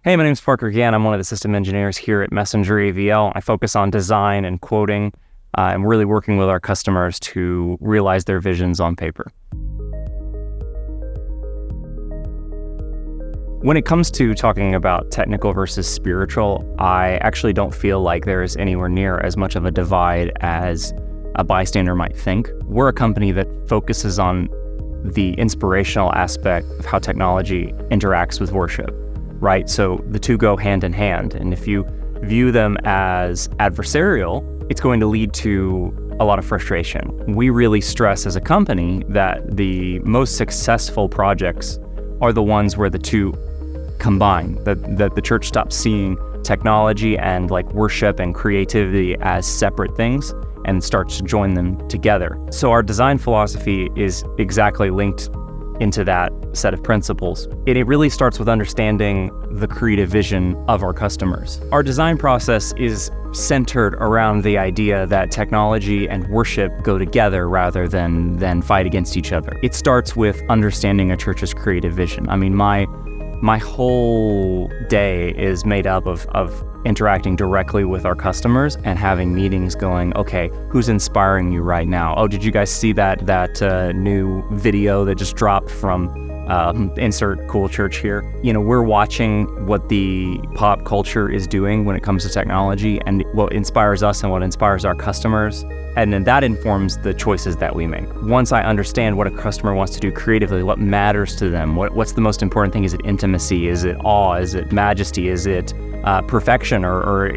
Hey, my name's Parker Gann. I'm one of the system engineers here at MessengerAVL. I focus on design and quoting. I'm really working with our customers to realize their visions on paper. When it comes to talking about technical versus spiritual, I actually don't feel like there is anywhere near as much of a divide as a bystander might think. We're a company that focuses on the inspirational aspect of how technology interacts with worship, right? So the two go hand in hand. And if you view them as adversarial, it's going to lead to a lot of frustration. We really stress as a company that the most successful projects are the ones where the two combine, that the church stops seeing technology and like worship and creativity as separate things and starts to join them together. So our design philosophy is exactly linked into that set of principles. It really starts with understanding the creative vision of our customers. Our design process is centered around the idea that technology and worship go together rather than fight against each other. It starts with understanding a church's creative vision. I mean, my whole day is made up of interacting directly with our customers and having meetings going, okay, who's inspiring you right now? Oh, did you guys see that new video that just dropped from insert cool church here? You know, we're watching what the pop culture is doing when it comes to technology and what inspires us and what inspires our customers. And then that informs the choices that we make. Once I understand what a customer wants to do creatively, what matters to them, what's the most important thing? Is it intimacy? Is it awe? Is it majesty? Is it perfection or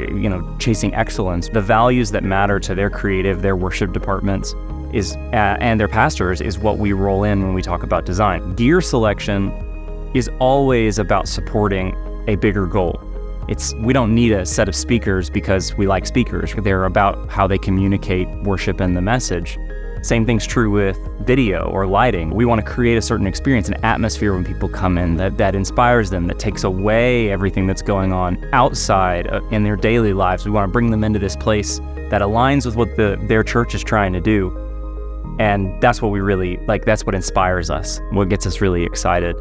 chasing excellence? The values that matter to their creative, their worship departments and their pastors is what we roll in when we talk about design. Gear selection is always about supporting a bigger goal. We don't need a set of speakers because we like speakers. They're about how they communicate worship and the message. Same thing's true with video or lighting. We want to create a certain experience, an atmosphere when people come in that inspires them, that takes away everything that's going on outside in their daily lives. We want to bring them into this place that aligns with what their church is trying to do. And that's what we really like. That's what inspires us, what gets us really excited.